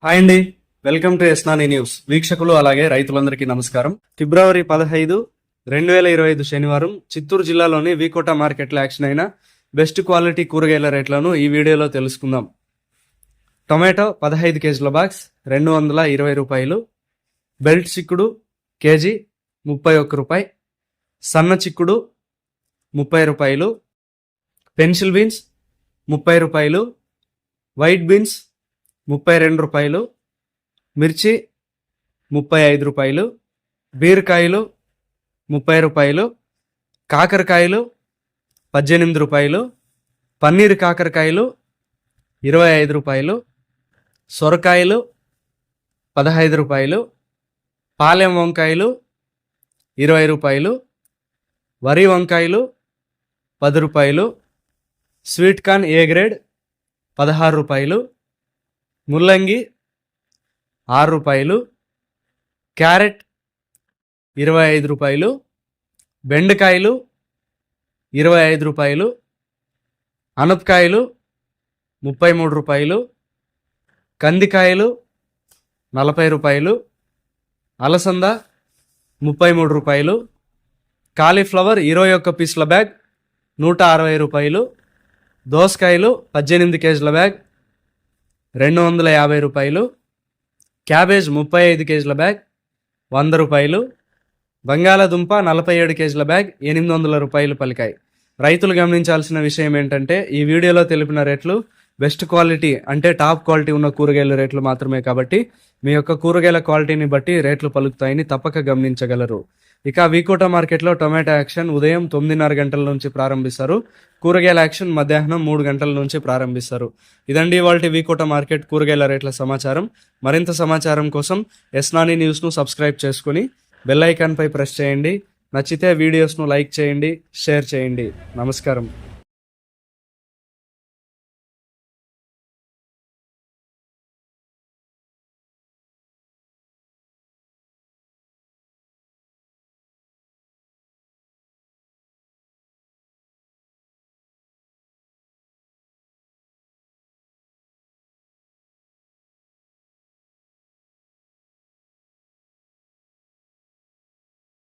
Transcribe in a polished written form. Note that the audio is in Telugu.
హాయ్ అండి, వెల్కమ్ టు ఎస్నాని న్యూస్. వీక్షకులు అలాగే రైతులందరికీ నమస్కారం. ఫిబ్రవరి 15, 2025 శనివారం చిత్తూరు జిల్లాలోని వీకోట మార్కెట్లో యాక్షన్ అయిన బెస్ట్ క్వాలిటీ కూరగాయల రేట్లను ఈ వీడియోలో తెలుసుకుందాం. టొమాటో 15 కేజీల బాక్స్ 220 రూపాయలు. బెల్ట్ చిక్కుడు కేజీ 31 రూపాయి. సన్న చిక్కుడు 30 రూపాయలు. పెన్సిల్ బీన్స్ 30 రూపాయలు. వైట్ బీన్స్ 32 రూపాయలు. మిర్చి 35 రూపాయలు. బీరకాయలు 30 రూపాయలు. కాకరకాయలు 18 రూపాయలు. పన్నీర్ కాకరకాయలు 25 రూపాయలు. సొరకాయలు 15 రూపాయలు. పాలెం వంకాయలు 20 రూపాయలు. వరి వంకాయలు 10 రూపాయలు. స్వీట్ కార్న్ ఏ గ్రేడ్ 16 రూపాయలు. ముల్లంగి 6 రూపాయలు. క్యారెట్ 25 రూపాయలు. బెండకాయలు 25 రూపాయలు. అనపకాయలు 33 రూపాయలు. కందికాయలు 40 రూపాయలు. అలసంద 33 రూపాయలు. కాలీఫ్లవర్ 21 పీసుల బ్యాగ్ 160 రూపాయలు. దోసకాయలు 18 కేజీల బ్యాగ్ 250 రూపాయలు. క్యాబేజ్ 35 కేజీల బ్యాగ్ 100 రూపాయలు. బంగాళాదుంప 47 కేజీల బ్యాగ్ 800 రూపాయలు పలికాయి. రైతులు గమనించాల్సిన విషయం ఏంటంటే, ఈ వీడియోలో తెలిపిన రేట్లు బెస్ట్ క్వాలిటీ అంటే టాప్ క్వాలిటీ ఉన్న కూరగాయల రేట్లు మాత్రమే కాబట్టి మీ యొక్క కూరగాయల క్వాలిటీని బట్టి రేట్లు పలుకుతాయని తప్పక గమనించగలరు. ఇక వీకోట మార్కెట్లో టొమాటో యాక్షన్ ఉదయం 9:30 గంటల నుంచి ప్రారంభిస్తారు. కూరగాయల యాక్షన్ మధ్యాహ్నం 3 గంటల నుంచి ప్రారంభిస్తారు. ఇదండి ఇవాల్టి వీకోట మార్కెట్ కూరగాయల రేట్ల సమాచారం. మరింత సమాచారం కోసం ఎస్నాని న్యూస్ను సబ్స్క్రైబ్ చేసుకుని బెల్ ఐకాన్పై ప్రెస్ చేయండి. నచ్చితే వీడియోస్ను లైక్ చేయండి, షేర్ చేయండి. నమస్కారం.